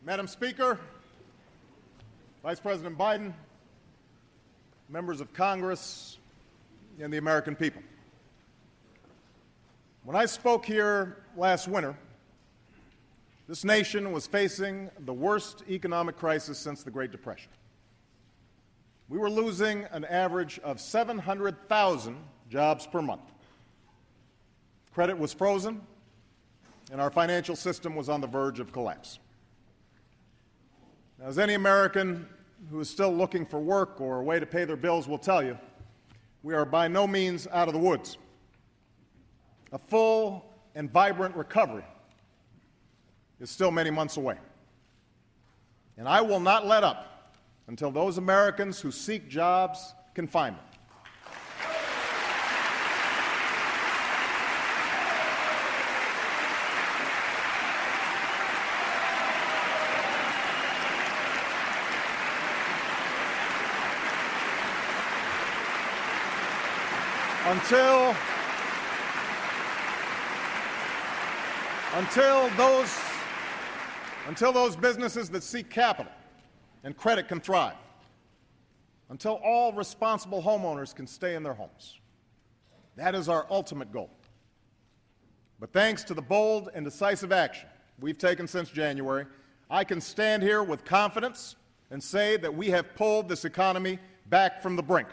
Madam Speaker, Vice President Biden, members of Congress, and the American people. When I spoke here last winter, this nation was facing the worst economic crisis since the Great Depression. We were losing an average of 700,000 jobs per month. Credit was frozen, and our financial system was on the verge of collapse. Now, as any American who is still looking for work or a way to pay their bills will tell you, we are by no means out of the woods. A full and vibrant recovery is still many months away. And I will not let up until those Americans who seek jobs can find them. Until those businesses that seek capital and credit can thrive, until all responsible homeowners can stay in their homes. That is our ultimate goal. But thanks to the bold and decisive action we've taken since January, I can stand here with confidence and say that we have pulled this economy back from the brink.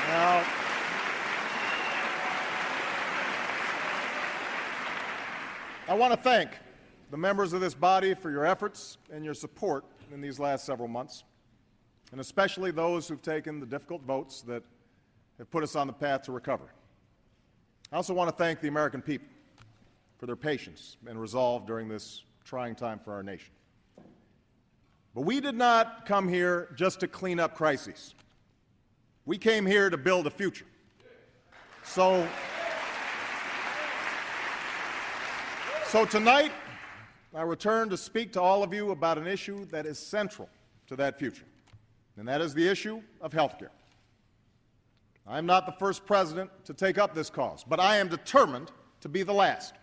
Now, I want to thank the members of this body for your efforts and your support in these last several months, and especially those who've taken the difficult votes that have put us on the path to recovery. I also want to thank the American people for their patience and resolve during this trying time for our nation. But we did not come here just to clean up crises. We came here to build a future. So tonight, I return to speak to all of you about an issue that is central to that future, and that is the issue of health care. I am not the first president to take up this cause, but I am determined to be the last.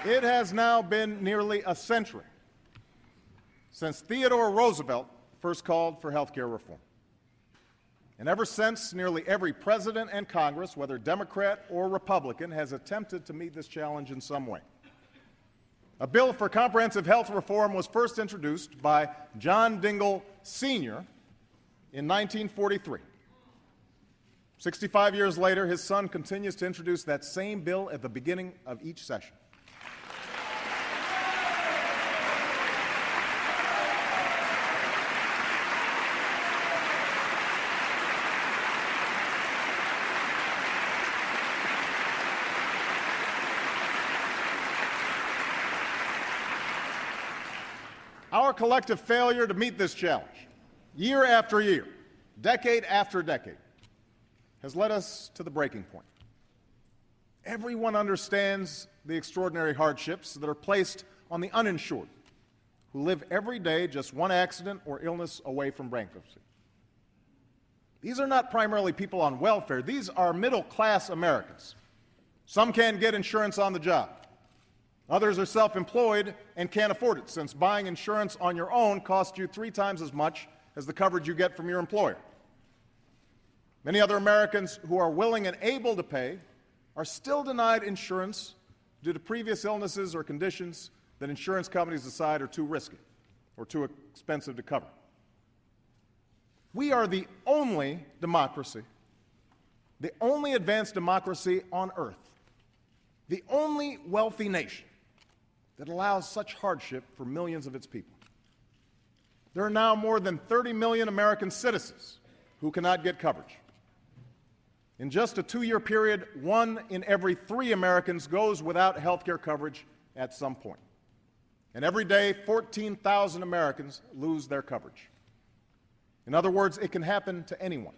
It has now been nearly a century since Theodore Roosevelt first called for health care reform. And ever since, nearly every president and Congress, whether Democrat or Republican, has attempted to meet this challenge in some way. A bill for comprehensive health reform was first introduced by John Dingell Sr. in 1943. 65 years later, his son continues to introduce that same bill at the beginning of each session. Our collective failure to meet this challenge, year after year, decade after decade, has led us to the breaking point. Everyone understands the extraordinary hardships that are placed on the uninsured, who live every day just one accident or illness away from bankruptcy. These are not primarily people on welfare. These are middle-class Americans. Some can't get insurance on the job. Others are self-employed and can't afford it, since buying insurance on your own costs you 3 times as much as the coverage you get from your employer. Many other Americans who are willing and able to pay are still denied insurance due to previous illnesses or conditions that insurance companies decide are too risky or too expensive to cover. We are the only democracy, the only advanced democracy on earth, the only wealthy nation that allows such hardship for millions of its people. There are now more than 30 million American citizens who cannot get coverage. In just a 2-year period, 1 in every 3 Americans goes without health care coverage at some point. And every day, 14,000 Americans lose their coverage. In other words, it can happen to anyone.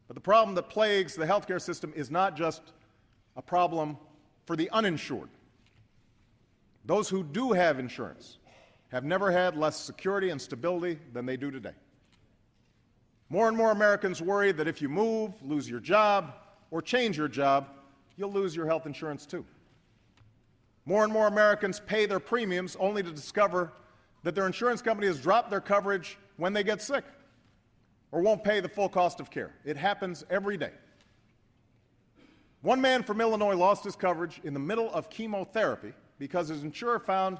But the problem that plagues the healthcare system is not just a problem for the uninsured. Those who do have insurance have never had less security and stability than they do today. More and more Americans worry that if you move, lose your job, or change your job, you'll lose your health insurance too. More and more Americans pay their premiums only to discover that their insurance company has dropped their coverage when they get sick or won't pay the full cost of care. It happens every day. One man from Illinois lost his coverage in the middle of chemotherapy because his insurer found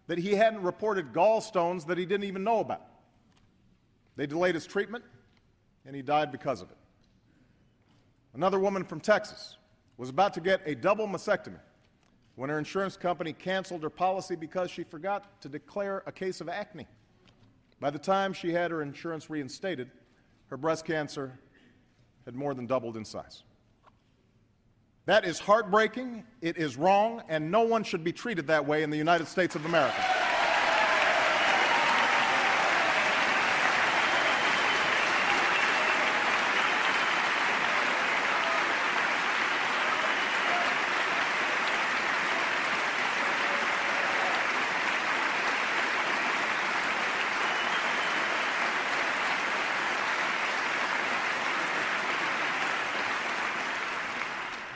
that he hadn't reported gallstones that he didn't even know about. They delayed his treatment, and he died because of it. Another woman from Texas was about to get a double mastectomy when her insurance company canceled her policy because she forgot to declare a case of acne. By the time she had her insurance reinstated, her breast cancer had more than doubled in size. That is heartbreaking, it is wrong, and no one should be treated that way in the United States of America.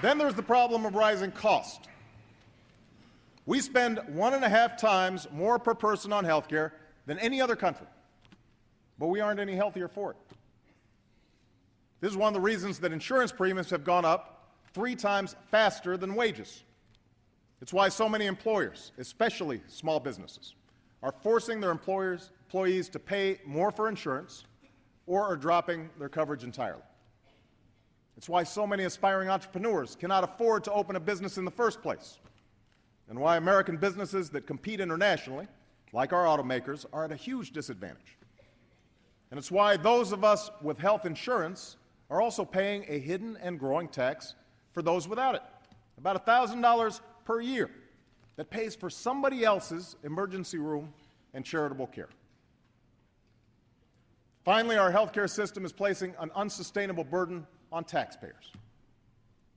Then there's the problem of rising cost. We spend 1.5 times more per person on health care than any other country, but we aren't any healthier for it. This is one of the reasons that insurance premiums have gone up 3 times faster than wages. It's why so many employers, especially small businesses, are forcing their employees to pay more for insurance or are dropping their coverage entirely. It's why so many aspiring entrepreneurs cannot afford to open a business in the first place, and why American businesses that compete internationally, like our automakers, are at a huge disadvantage. And it's why those of us with health insurance are also paying a hidden and growing tax for those without it, about $1,000 per year, that pays for somebody else's emergency room and charitable care. Finally, our healthcare system is placing an unsustainable burden on taxpayers.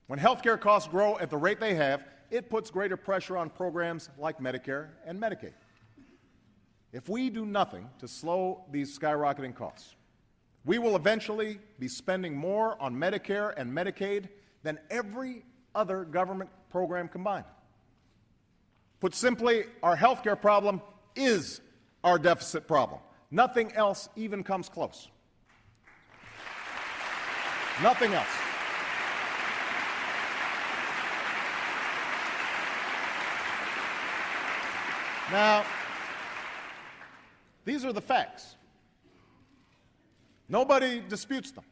When healthcare costs grow at the rate they have, it puts greater pressure on programs like Medicare and Medicaid. If we do nothing to slow these skyrocketing costs, we will eventually be spending more on Medicare and Medicaid than every other government program combined. Put simply, our healthcare problem is our deficit problem. Nothing else even comes close. Nothing else. Now, these are the facts. Nobody disputes them.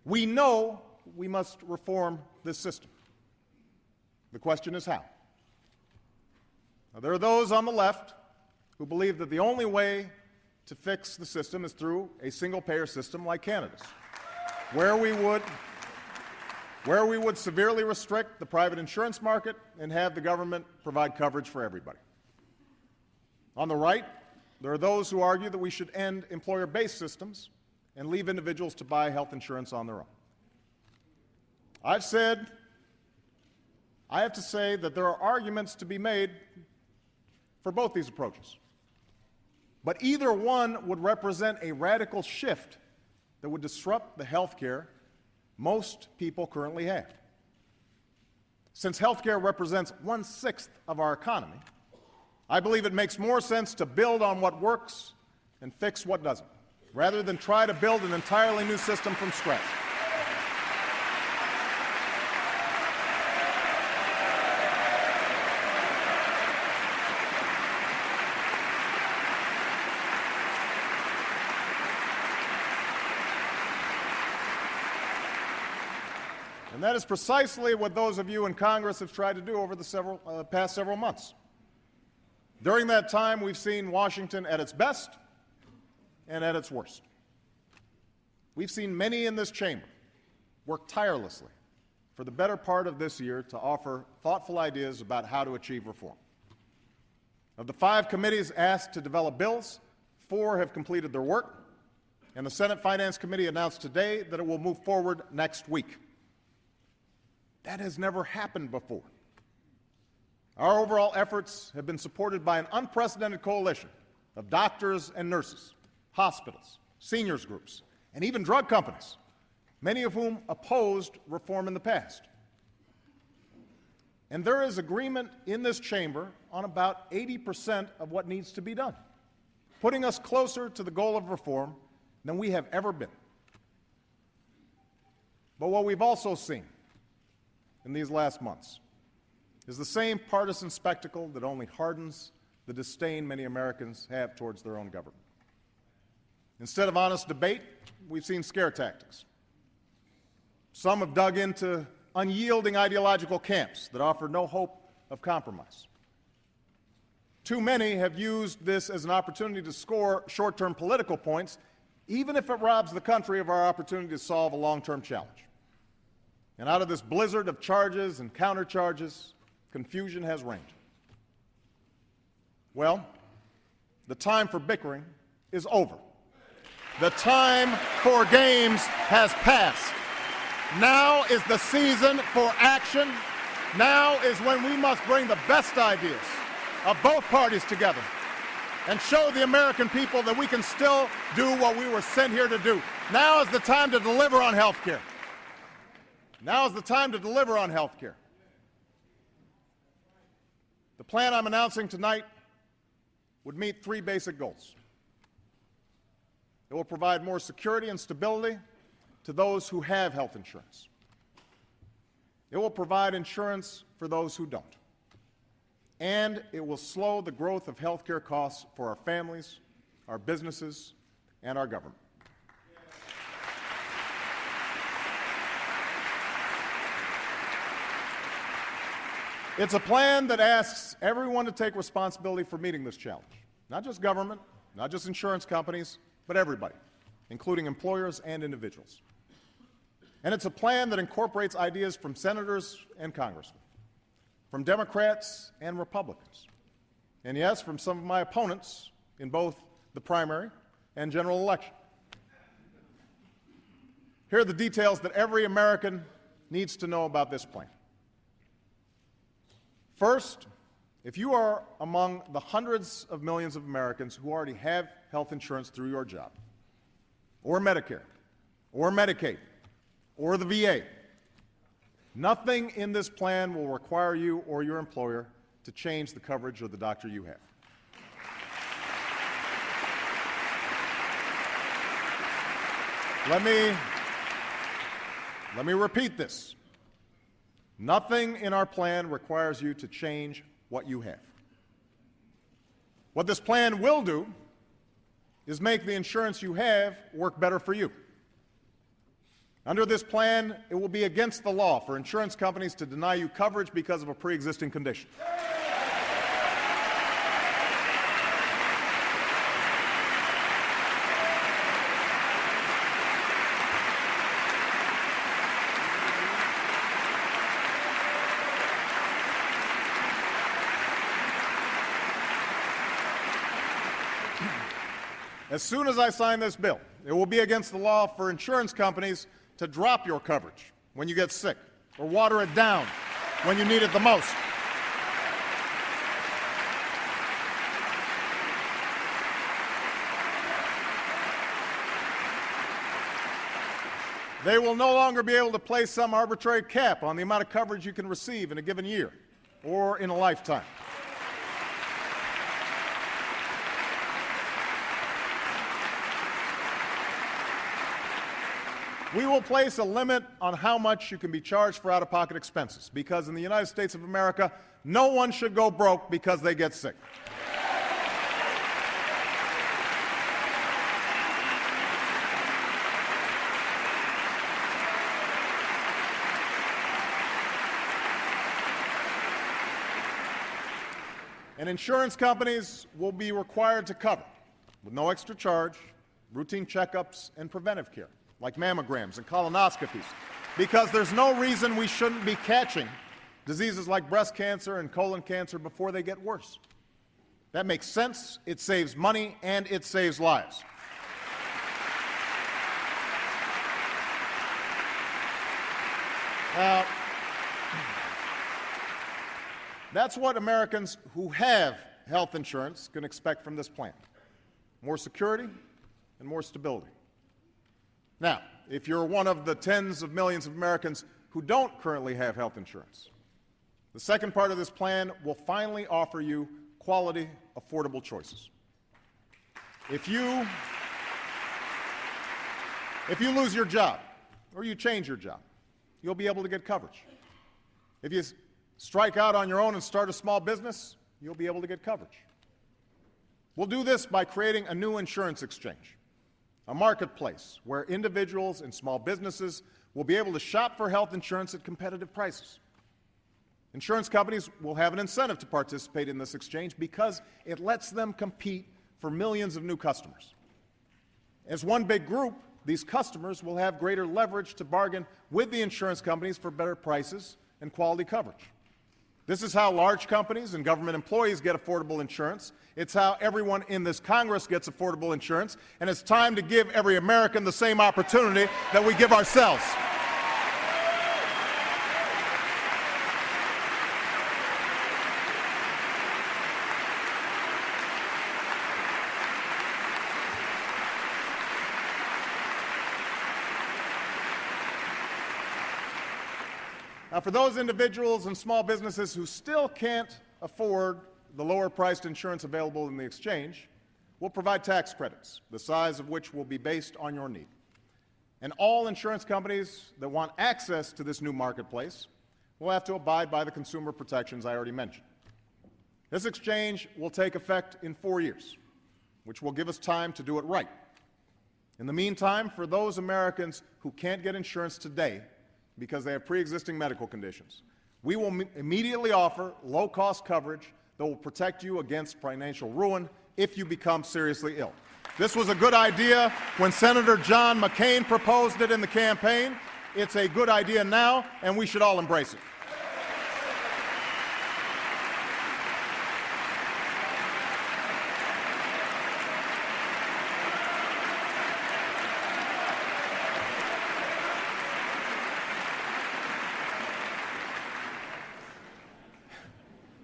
We know we must reform this system. The question is how. Now, there are those on the left who believe that the only way to fix the system is through a single-payer system like Canada's, where we would severely restrict the private insurance market and have the government provide coverage for everybody. On the right, there are those who argue that we should end employer-based systems and leave individuals to buy health insurance on their own. I have to say that there are arguments to be made for both these approaches. But either one would represent a radical shift that would disrupt the health care most people currently have. Since health care represents 1/6 of our economy, I believe it makes more sense to build on what works and fix what doesn't, rather than try to build an entirely new system from scratch. And that is precisely what those of you in Congress have tried to do over the past several months. During that time, we've seen Washington at its best and at its worst. We've seen many in this chamber work tirelessly for the better part of this year to offer thoughtful ideas about how to achieve reform. Of the 5 committees asked to develop bills, 4 have completed their work, and the Senate Finance Committee announced today that it will move forward next week. That has never happened before. Our overall efforts have been supported by an unprecedented coalition of doctors and nurses, hospitals, seniors groups, and even drug companies, many of whom opposed reform in the past. And there is agreement in this chamber on about 80% of what needs to be done, putting us closer to the goal of reform than we have ever been. But what we've also seen in these last months is the same partisan spectacle that only hardens the disdain many Americans have towards their own government. Instead of honest debate, we've seen scare tactics. Some have dug into unyielding ideological camps that offer no hope of compromise. Too many have used this as an opportunity to score short-term political points, even if it robs the country of our opportunity to solve a long-term challenge. And out of this blizzard of charges and countercharges, confusion has reigned. Well, the time for bickering is over. The time for games has passed. Now is the season for action. Now is when we must bring the best ideas of both parties together and show the American people that we can still do what we were sent here to do. Now is the time to deliver on health care. Now is the time to deliver on health care. The plan I'm announcing tonight would meet 3 basic goals. It will provide more security and stability to those who have health insurance. It will provide insurance for those who don't. And it will slow the growth of health care costs for our families, our businesses, and our government. It's a plan that asks everyone to take responsibility for meeting this challenge. Not just government, not just insurance companies, but everybody, including employers and individuals. And it's a plan that incorporates ideas from senators and congressmen, from Democrats and Republicans, and yes, from some of my opponents in both the primary and general election. Here are the details that every American needs to know about this plan. First, if you are among the hundreds of millions of Americans who already have health insurance through your job, or Medicare, or Medicaid, or the VA, nothing in this plan will require you or your employer to change the coverage of the doctor you have. Let me repeat this. Nothing in our plan requires you to change what you have. What this plan will do is make the insurance you have work better for you. Under this plan, it will be against the law for insurance companies to deny you coverage because of a pre-existing condition. As soon as I sign this bill, it will be against the law for insurance companies to drop your coverage when you get sick or water it down when you need it the most. They will no longer be able to place some arbitrary cap on the amount of coverage you can receive in a given year or in a lifetime. We will place a limit on how much you can be charged for out-of-pocket expenses, because in the United States of America, no one should go broke because they get sick. And insurance companies will be required to cover, with no extra charge, routine checkups and preventive care, like mammograms and colonoscopies, because there's no reason we shouldn't be catching diseases like breast cancer and colon cancer before they get worse. That makes sense, it saves money, and it saves lives. Now, that's what Americans who have health insurance can expect from this plan: more security and more stability. Now, if you're one of the tens of millions of Americans who don't currently have health insurance, the second part of this plan will finally offer you quality, affordable choices. If you lose your job or you change your job, you'll be able to get coverage. If you strike out on your own and start a small business, you'll be able to get coverage. We'll do this by creating a new insurance exchange, a marketplace where individuals and small businesses will be able to shop for health insurance at competitive prices. Insurance companies will have an incentive to participate in this exchange because it lets them compete for millions of new customers. As one big group, these customers will have greater leverage to bargain with the insurance companies for better prices and quality coverage. This is how large companies and government employees get affordable insurance. It's how everyone in this Congress gets affordable insurance, and it's time to give every American the same opportunity that we give ourselves. Now, for those individuals and small businesses who still can't afford the lower-priced insurance available in the exchange, we'll provide tax credits, the size of which will be based on your need. And all insurance companies that want access to this new marketplace will have to abide by the consumer protections I already mentioned. This exchange will take effect in 4 years, which will give us time to do it right. In the meantime, for those Americans who can't get insurance today because they have pre-existing medical conditions, we will immediately offer low-cost coverage that will protect you against financial ruin if you become seriously ill. This was a good idea when Senator John McCain proposed it in the campaign. It's a good idea now, and we should all embrace it.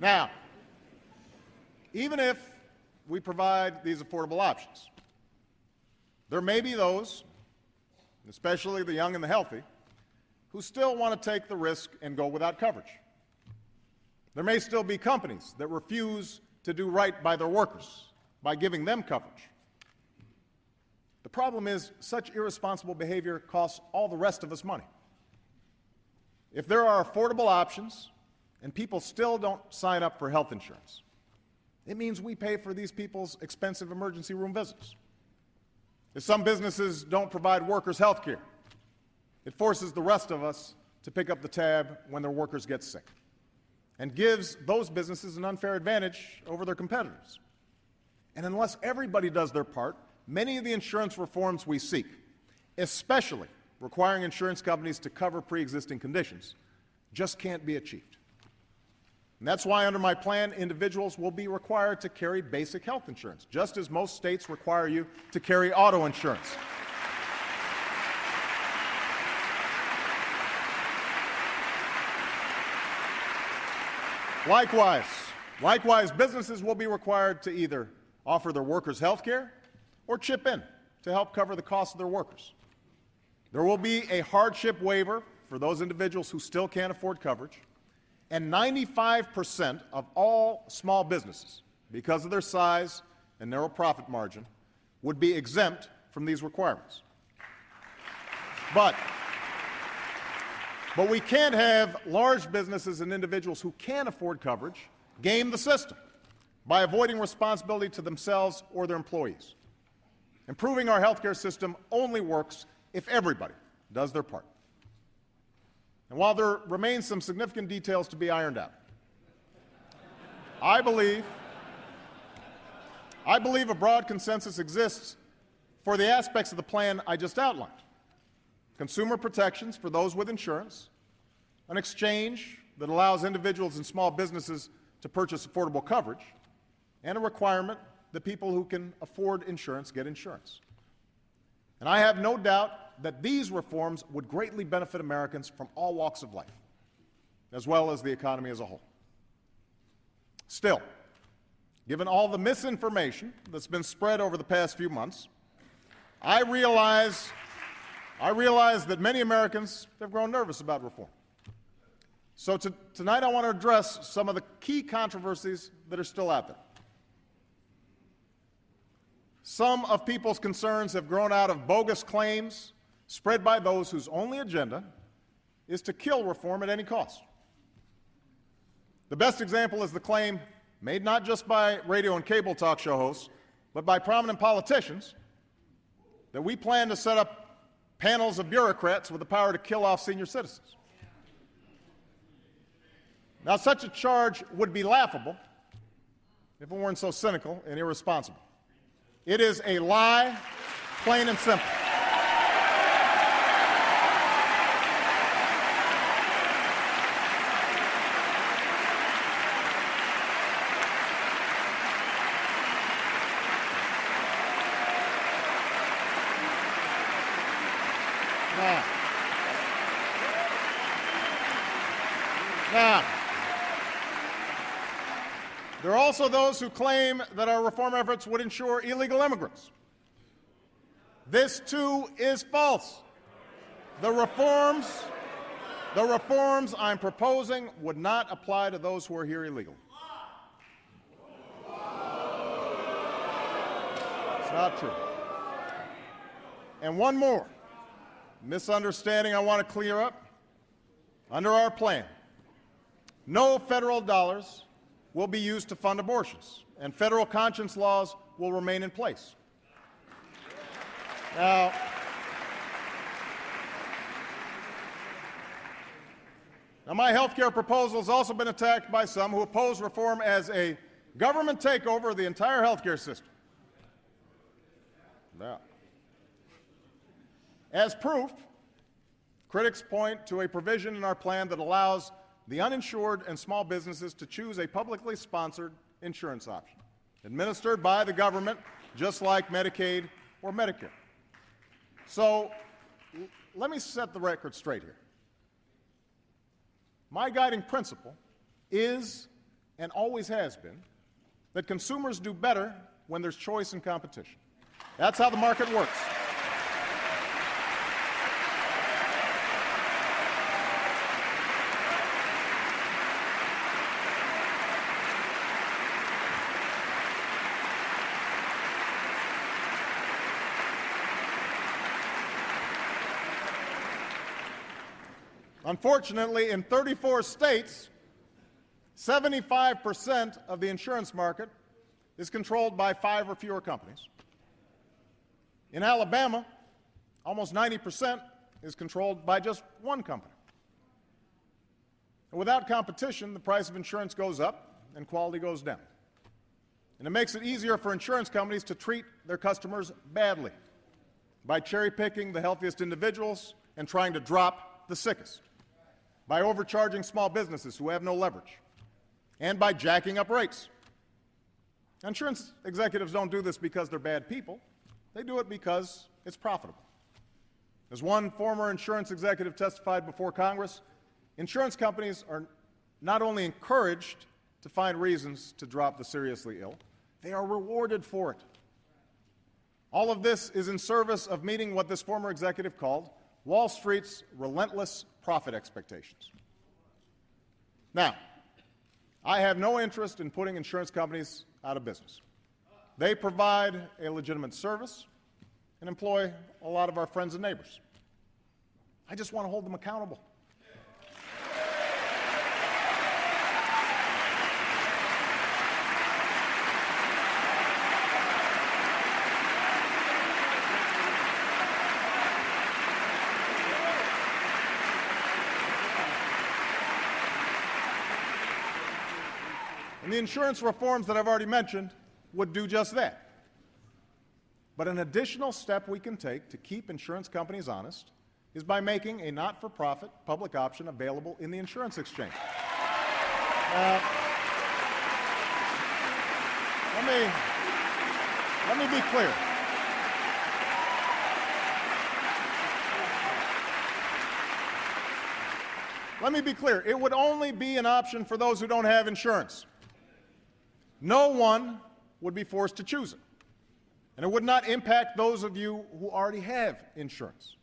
Now, even if we provide these affordable options, there may be those, especially the young and the healthy, who still want to take the risk and go without coverage. There may still be companies that refuse to do right by their workers by giving them coverage. The problem is such irresponsible behavior costs all the rest of us money. If there are affordable options and people still don't sign up for health insurance, it means we pay for these people's expensive emergency room visits. If some businesses don't provide workers health care, it forces the rest of us to pick up the tab when their workers get sick and gives those businesses an unfair advantage over their competitors. And unless everybody does their part, many of the insurance reforms we seek, especially requiring insurance companies to cover pre-existing conditions, just can't be achieved. And that's why under my plan, individuals will be required to carry basic health insurance, just as most states require you to carry auto insurance. Likewise, businesses will be required to either offer their workers health care or chip in to help cover the cost of their workers. There will be a hardship waiver for those individuals who still can't afford coverage. And 95% of all small businesses, because of their size and narrow profit margin, would be exempt from these requirements. But we can't have large businesses and individuals who can't afford coverage game the system by avoiding responsibility to themselves or their employees. Improving our healthcare system only works if everybody does their part. And while there remains some significant details to be ironed out, I believe a broad consensus exists for the aspects of the plan I just outlined: consumer protections for those with insurance, an exchange that allows individuals and small businesses to purchase affordable coverage, and a requirement that people who can afford insurance get insurance. And I have no doubt that these reforms would greatly benefit Americans from all walks of life, as well as the economy as a whole. Still, given all the misinformation that's been spread over the past few months, I realize that many Americans have grown nervous about reform. So tonight I want to address some of the key controversies that are still out there. Some of people's concerns have grown out of bogus claims spread by those whose only agenda is to kill reform at any cost. The best example is the claim, made not just by radio and cable talk show hosts, but by prominent politicians, that we plan to set up panels of bureaucrats with the power to kill off senior citizens. Now, such a charge would be laughable if it weren't so cynical and irresponsible. It is a lie, plain and simple. Now, there are also those who claim that our reform efforts would ensure illegal immigrants. This, too, is false. The reforms I'm proposing would not apply to those who are here illegally. It's not true. And one more misunderstanding I want to clear up. Under our plan, no federal dollars will be used to fund abortions, and federal conscience laws will remain in place. Now, my health care proposal has also been attacked by some who oppose reform as a government takeover of the entire health care system. Now, as proof, critics point to a provision in our plan that allows the uninsured and small businesses to choose a publicly sponsored insurance option, administered by the government, just like Medicaid or Medicare. So let me set the record straight here. My guiding principle is, and always has been, that consumers do better when there's choice and competition. That's how the market works. Unfortunately, in 34 states, 75% of the insurance market is controlled by 5 or fewer companies. In Alabama, almost 90% is controlled by just one company. And without competition, the price of insurance goes up and quality goes down. And it makes it easier for insurance companies to treat their customers badly by cherry-picking the healthiest individuals and trying to drop the sickest, by overcharging small businesses who have no leverage, and by jacking up rates. Insurance executives don't do this because they're bad people. They do it because it's profitable. As one former insurance executive testified before Congress, insurance companies are not only encouraged to find reasons to drop the seriously ill, they are rewarded for it. All of this is in service of meeting what this former executive called Wall Street's relentless profit expectations. Now, I have no interest in putting insurance companies out of business. They provide a legitimate service and employ a lot of our friends and neighbors. I just want to hold them accountable. And the insurance reforms that I've already mentioned would do just that. But an additional step we can take to keep insurance companies honest is by making a not-for-profit public option available in the insurance exchange. let me be clear. Let me be clear. It would only be an option for those who don't have insurance. No one would be forced to choose it. And it would not impact those of you who already have insurance.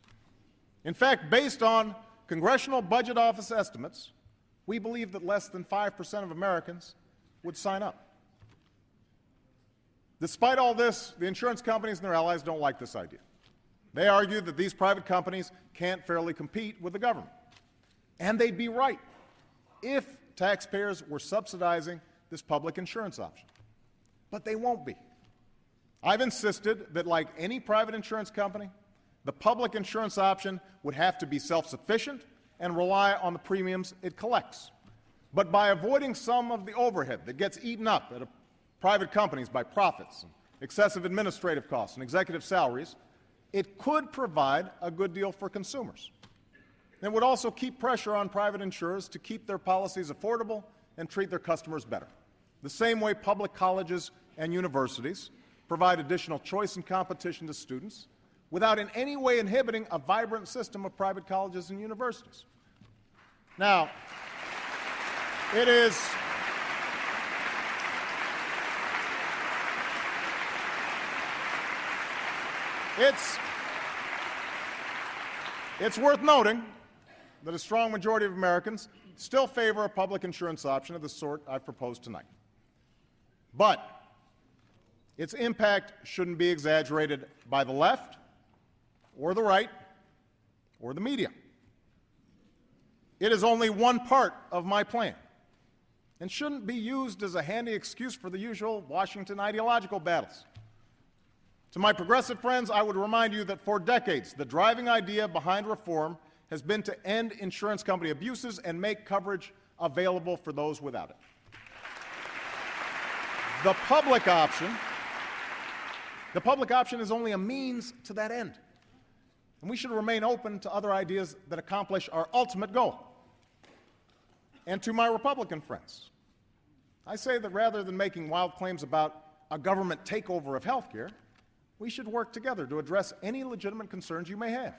In fact, based on Congressional Budget Office estimates, we believe that less than 5% of Americans would sign up. Despite all this, the insurance companies and their allies don't like this idea. They argue that these private companies can't fairly compete with the government. And they'd be right if taxpayers were subsidizing this public insurance option. But they won't be. I've insisted that, like any private insurance company, the public insurance option would have to be self-sufficient and rely on the premiums it collects. But by avoiding some of the overhead that gets eaten up at private companies by profits, and excessive administrative costs, and executive salaries, it could provide a good deal for consumers. It would also keep pressure on private insurers to keep their policies affordable and treat their customers better, the same way public colleges and universities provide additional choice and competition to students without in any way inhibiting a vibrant system of private colleges and universities. Now, it's worth noting that a strong majority of Americans still favor a public insurance option of the sort I've proposed tonight. But its impact shouldn't be exaggerated by the left or the right or the media. It is only one part of my plan and shouldn't be used as a handy excuse for the usual Washington ideological battles. To my progressive friends, I would remind you that for decades, the driving idea behind reform has been to end insurance company abuses and make coverage available for those without it. The public option is only a means to that end. And we should remain open to other ideas that accomplish our ultimate goal. And to my Republican friends, I say that rather than making wild claims about a government takeover of health care, we should work together to address any legitimate concerns you may have.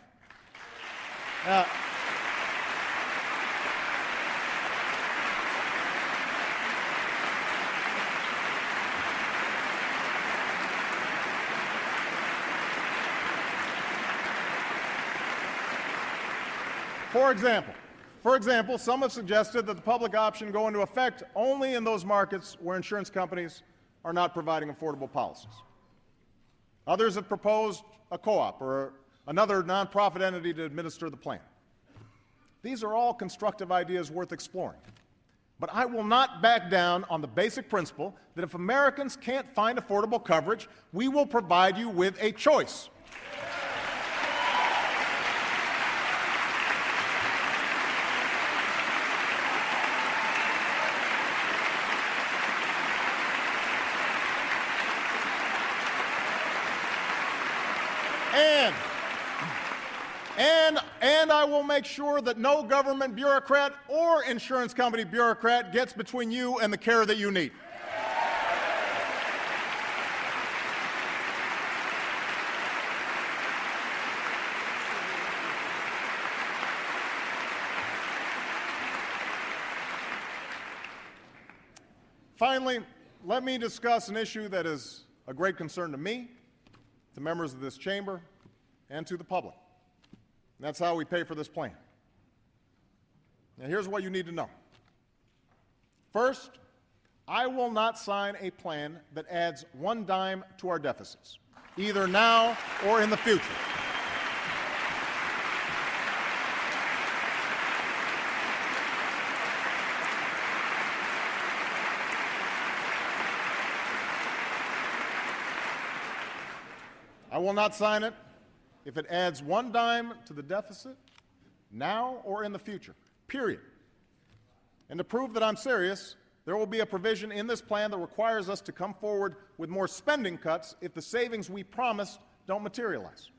For example, some have suggested that the public option go into effect only in those markets where insurance companies are not providing affordable policies. Others have proposed a co-op or another nonprofit entity to administer the plan. These are all constructive ideas worth exploring. But I will not back down on the basic principle that if Americans can't find affordable coverage, we will provide you with a choice. And I will make sure that no government bureaucrat or insurance company bureaucrat gets between you and the care that you need. Finally, let me discuss an issue that is a great concern to me, to members of this chamber, and to the public. And that's how we pay for this plan. Now, here's what you need to know. First, I will not sign a plan that adds one dime to our deficits, either now or in the future. I will not sign it if it adds one dime to the deficit, now or in the future, period. And to prove that I'm serious, there will be a provision in this plan that requires us to come forward with more spending cuts if the savings we promised don't materialize.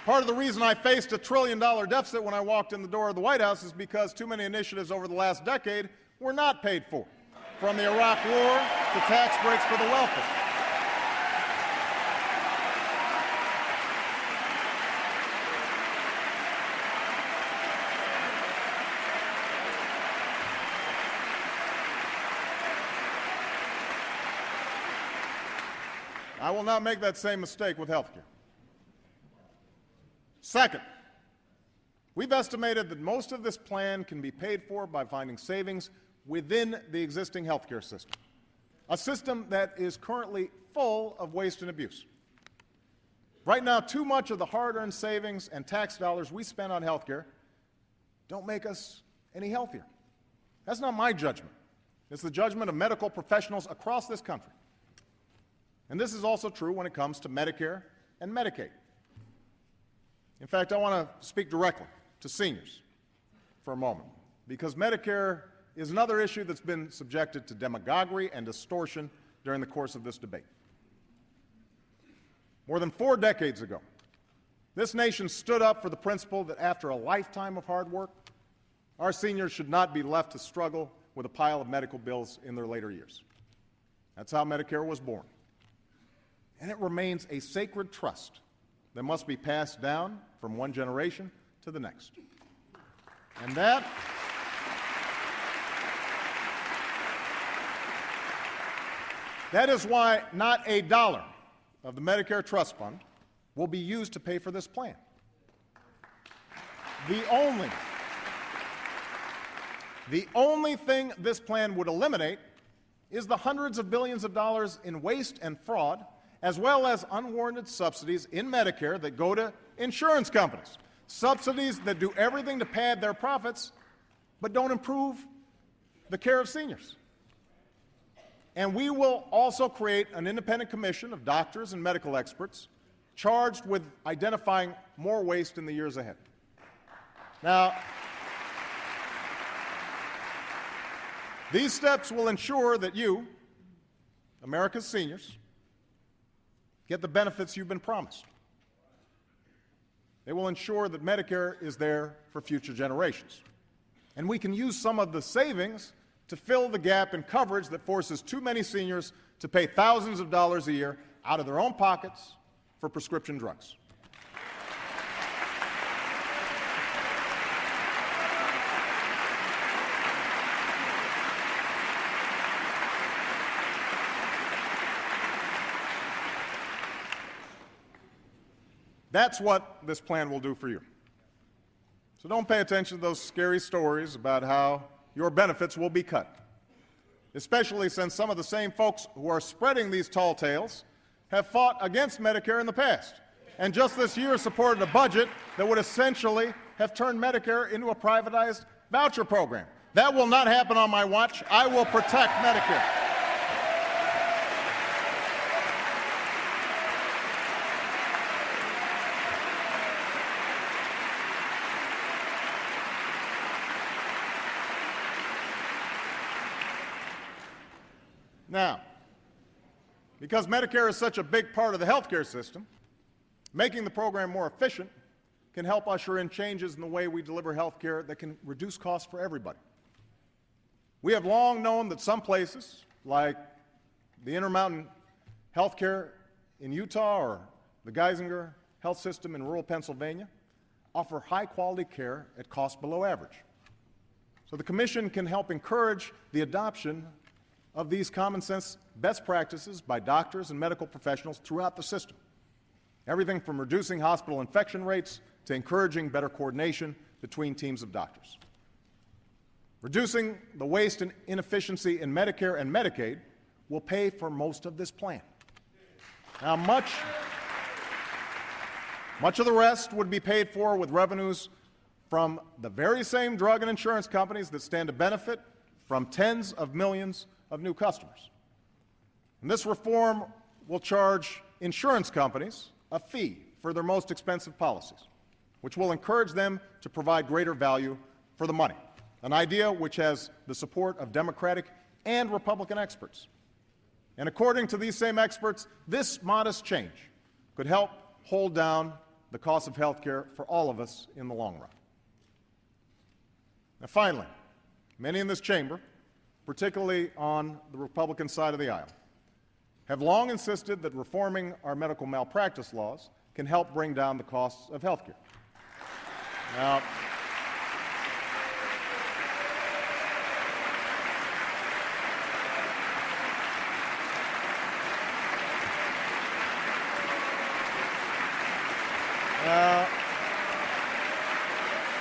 Part of the reason I faced $1 trillion deficit when I walked in the door of the White House is because too many initiatives over the last decade were not paid for, from the Iraq War to tax breaks for the wealthy. I will not make that same mistake with health care. Second, we've estimated that most of this plan can be paid for by finding savings within the existing health care system, a system that is currently full of waste and abuse. Right now, too much of the hard-earned savings and tax dollars we spend on health care don't make us any healthier. That's not my judgment. It's the judgment of medical professionals across this country. And this is also true when it comes to Medicare and Medicaid. In fact, I want to speak directly to seniors for a moment, because Medicare is another issue that's been subjected to demagoguery and distortion during the course of this debate. More than 4 decades ago, this nation stood up for the principle that after a lifetime of hard work, our seniors should not be left to struggle with a pile of medical bills in their later years. That's how Medicare was born. And it remains a sacred trust that must be passed down from one generation to the next. And that is why not a dollar of the Medicare Trust Fund will be used to pay for this plan. The only thing this plan would eliminate is the hundreds of billions of dollars in waste and fraud, as well as unwarranted subsidies in Medicare that go to insurance companies, subsidies that do everything to pad their profits but don't improve the care of seniors. And we will also create an independent commission of doctors and medical experts charged with identifying more waste in the years ahead. Now, these steps will ensure that you, America's seniors, get the benefits you've been promised. They will ensure that Medicare is there for future generations. And we can use some of the savings to fill the gap in coverage that forces too many seniors to pay thousands of dollars a year out of their own pockets for prescription drugs. That's what this plan will do for you. So don't pay attention to those scary stories about how your benefits will be cut, especially since some of the same folks who are spreading these tall tales have fought against Medicare in the past, and just this year supported a budget that would essentially have turned Medicare into a privatized voucher program. That will not happen on my watch. I will protect Medicare. Now, because Medicare is such a big part of the health care system, making the program more efficient can help usher in changes in the way we deliver health care that can reduce costs for everybody. We have long known that some places, like the Intermountain Health Care in Utah or the Geisinger Health System in rural Pennsylvania, offer high-quality care at costs below average. So the Commission can help encourage the adoption of these common-sense best practices by doctors and medical professionals throughout the system. Everything from reducing hospital infection rates to encouraging better coordination between teams of doctors. Reducing the waste and inefficiency in Medicare and Medicaid will pay for most of this plan. Now, much of the rest would be paid for with revenues from the very same drug and insurance companies that stand to benefit from tens of millions of new customers. And this reform will charge insurance companies a fee for their most expensive policies, which will encourage them to provide greater value for the money, an idea which has the support of Democratic and Republican experts. And according to these same experts, this modest change could help hold down the cost of health care for all of us in the long run. Now, finally, many in this chamber, particularly on the Republican side of the aisle, have long insisted that reforming our medical malpractice laws can help bring down the costs of health care. Now,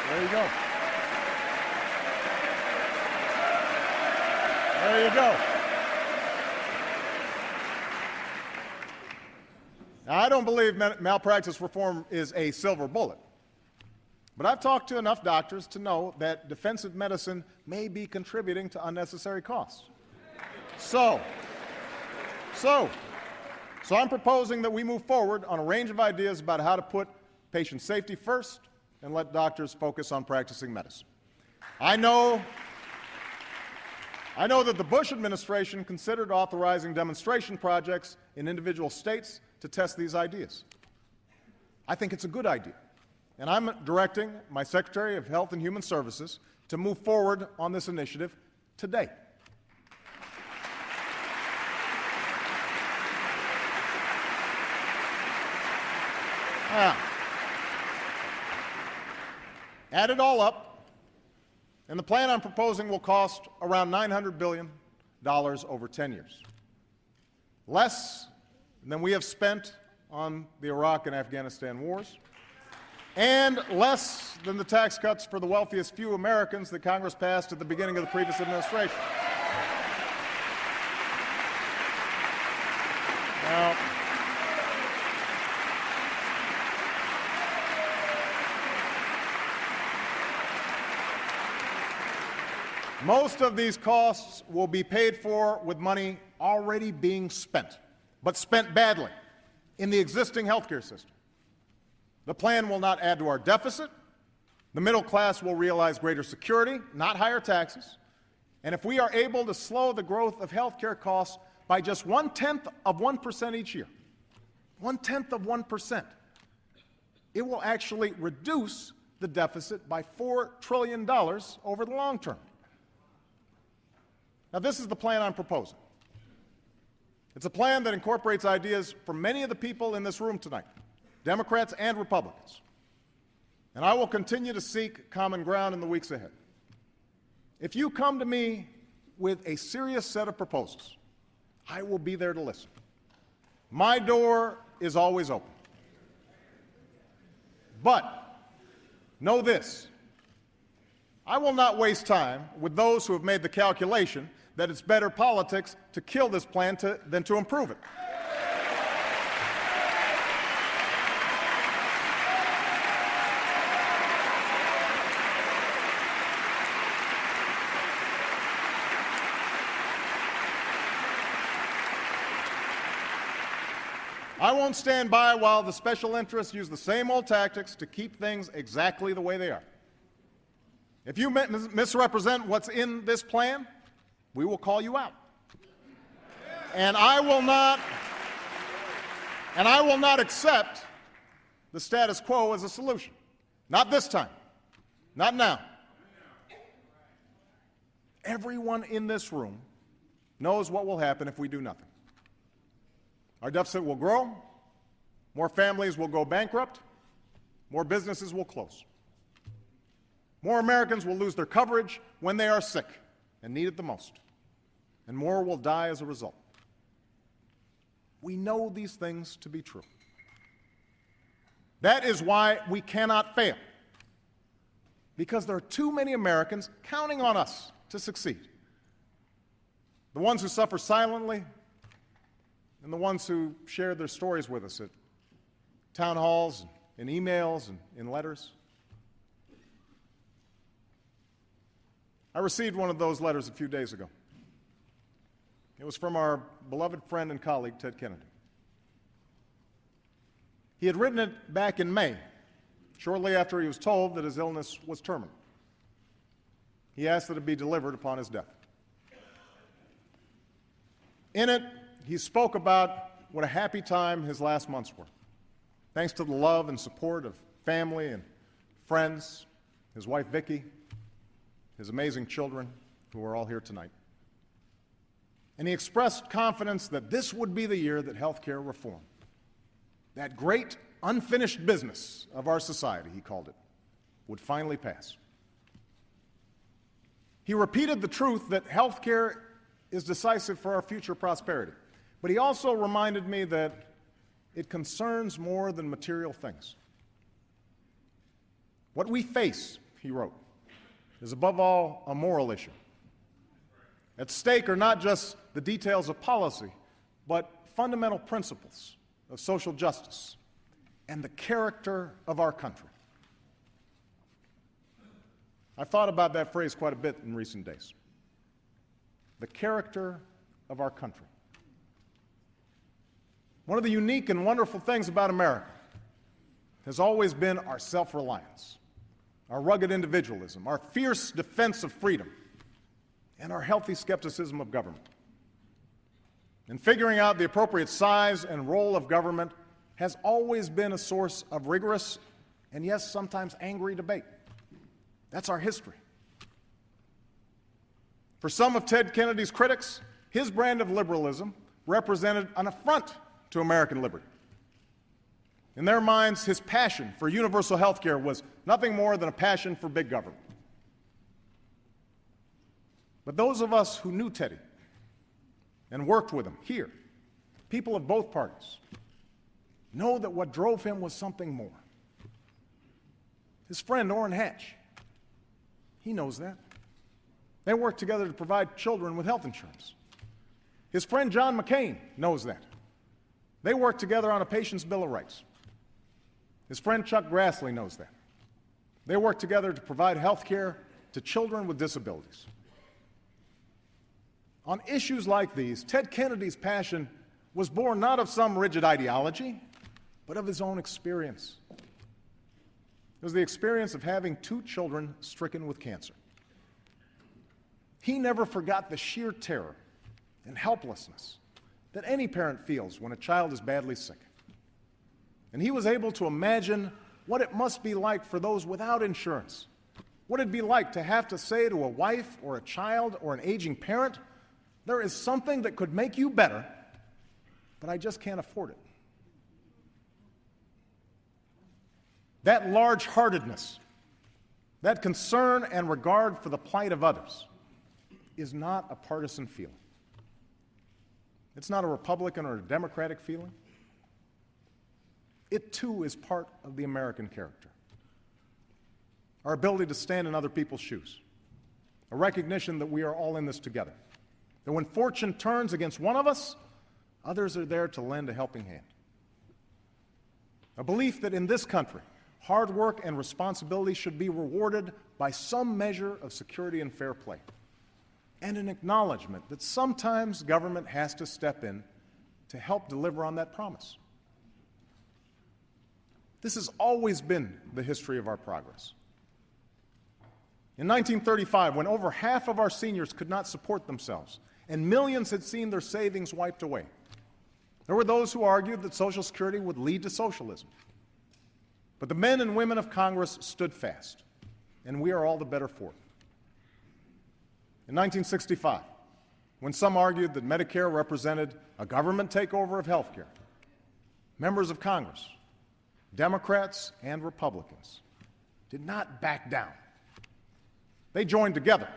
there you go. There you go. Now, I don't believe malpractice reform is a silver bullet, but I've talked to enough doctors to know that defensive medicine may be contributing to unnecessary costs. So I'm proposing that we move forward on a range of ideas about how to put patient safety first and let doctors focus on practicing medicine. I know that the Bush administration considered authorizing demonstration projects in individual states to test these ideas. I think it's a good idea, and I'm directing my Secretary of Health and Human Services to move forward on this initiative today. Add it all up, and the plan I'm proposing will cost around $900 billion over 10 years. Less than we have spent on the Iraq and Afghanistan wars, and less than the tax cuts for the wealthiest few Americans that Congress passed at the beginning of the previous administration. Now, most of these costs will be paid for with money already being spent, but spent badly in the existing healthcare system. The plan will not add to our deficit. The middle class will realize greater security, not higher taxes. And if we are able to slow the growth of healthcare costs by just 0.1% each year, 0.1%, it will actually reduce the deficit by $4 trillion over the long term. Now, this is the plan I'm proposing. It's a plan that incorporates ideas from many of the people in this room tonight, Democrats and Republicans. And I will continue to seek common ground in the weeks ahead. If you come to me with a serious set of proposals, I will be there to listen. My door is always open. But know this: I will not waste time with those who have made the calculation that it's better politics to kill this plan than to improve it. I won't stand by while the special interests use the same old tactics to keep things exactly the way they are. If you misrepresent what's in this plan, we will call you out. And I will not accept the status quo as a solution. Not this time. Not now. Everyone in this room knows what will happen if we do nothing. Our deficit will grow, more families will go bankrupt, more businesses will close. More Americans will lose their coverage when they are sick and need it the most, and more will die as a result. We know these things to be true. That is why we cannot fail, because there are too many Americans counting on us to succeed. The ones who suffer silently and the ones who share their stories with us at town halls, in emails, and in letters. I received one of those letters a few days ago. It was from our beloved friend and colleague, Ted Kennedy. He had written it back in May, shortly after he was told that his illness was terminal. He asked that it be delivered upon his death. In it, he spoke about what a happy time his last months were. thanks to the love and support of family and friends, his wife Vicki, his amazing children who are all here tonight. And he expressed confidence that this would be the year that health care reform, that great unfinished business of our society, he called it, would finally pass. He repeated the truth that health care is decisive for our future prosperity. But he also reminded me that it concerns more than material things. What we face, he wrote, is above all a moral issue. At stake are not just the details of policy, but fundamental principles of social justice and the character of our country. I've thought about that phrase quite a bit in recent days. The character of our country. One of the unique and wonderful things about America has always been our self-reliance, our rugged individualism, our fierce defense of freedom, and our healthy skepticism of government. And figuring out the appropriate size and role of government has always been a source of rigorous and, yes, sometimes angry debate. That's our history. For some of Ted Kennedy's critics, his brand of liberalism represented an affront to American liberty. In their minds, his passion for universal health care was nothing more than a passion for big government. But those of us who knew Teddy and worked with him here, people of both parties, know that what drove him was something more. His friend Orrin Hatch, he knows that. They worked together to provide children with health insurance. His friend John McCain knows that. They worked together on a patient's Bill of Rights. His friend Chuck Grassley knows that. They worked together to provide health care to children with disabilities. On issues like these, Ted Kennedy's passion was born not of some rigid ideology, but of his own experience. It was the experience of having 2 children stricken with cancer. He never forgot the sheer terror and helplessness that any parent feels when a child is badly sick. And he was able to imagine what it must be like for those without insurance. What it'd be like to have to say to a wife or a child or an aging parent, there is something that could make you better, but I just can't afford it. That large-heartedness, that concern and regard for the plight of others is not a partisan feeling. It's not a Republican or a Democratic feeling. It, too, is part of the American character. Our ability to stand in other people's shoes, a recognition that we are all in this together, that when fortune turns against one of us, others are there to lend a helping hand. A belief that in this country, hard work and responsibility should be rewarded by some measure of security and fair play, and an acknowledgement that sometimes government has to step in to help deliver on that promise. This has always been the history of our progress. In 1935, when over half of our seniors could not support themselves and millions had seen their savings wiped away, there were those who argued that Social Security would lead to socialism. But the men and women of Congress stood fast, and we are all the better for it. In 1965, when some argued that Medicare represented a government takeover of health care, members of Congress, Democrats and Republicans, did not back down. They joined together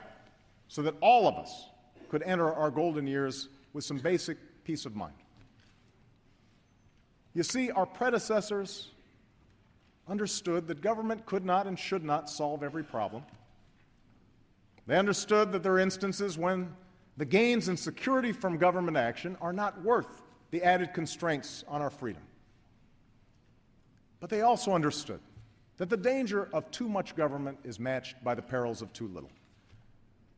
so that all of us could enter our golden years with some basic peace of mind. You see, our predecessors understood that government could not and should not solve every problem. They understood that there are instances when the gains and security from government action are not worth the added constraints on our freedom. But they also understood that the danger of too much government is matched by the perils of too little.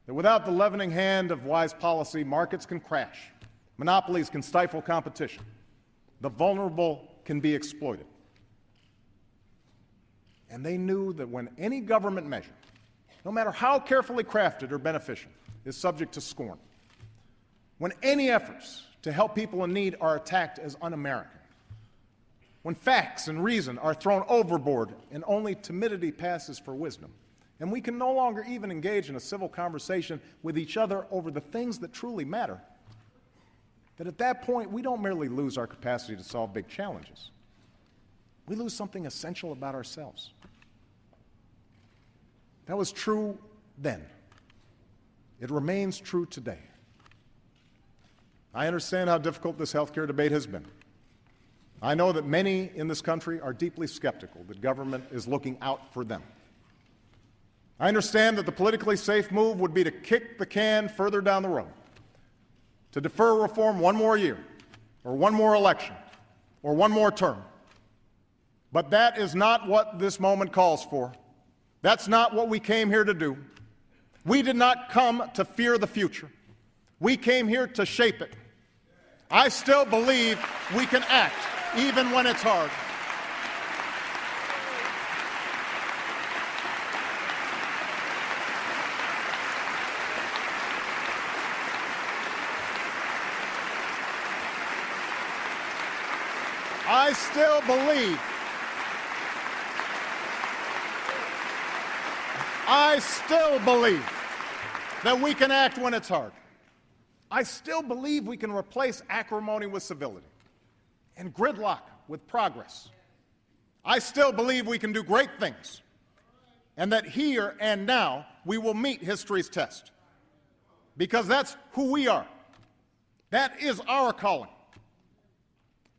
That without the leavening hand of wise policy, markets can crash, monopolies can stifle competition, the vulnerable can be exploited. And they knew that when any government measure, no matter how carefully crafted or beneficial, is subject to scorn, when any efforts to help people in need are attacked as un-American, when facts and reason are thrown overboard and only timidity passes for wisdom, and we can no longer even engage in a civil conversation with each other over the things that truly matter, that at that point we don't merely lose our capacity to solve big challenges. We lose something essential about ourselves. That was true then. It remains true today. I understand how difficult this health care debate has been. I know that many in this country are deeply skeptical that government is looking out for them. I understand that the politically safe move would be to kick the can further down the road, to defer reform one more year, or one more election, or one more term. But that is not what this moment calls for. That's not what we came here to do. We did not come to fear the future. We came here to shape it. I still believe we can act, even when it's hard. I still believe that we can act when it's hard. I still believe we can replace acrimony with civility and gridlock with progress. I still believe we can do great things, and that here and now we will meet history's test, because that's who we are. That is our calling.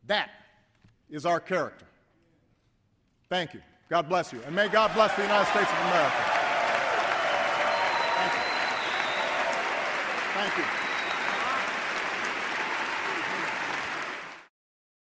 That is our character. Thank you. God bless you, and may God bless the United States of America. Thank you. Thank you.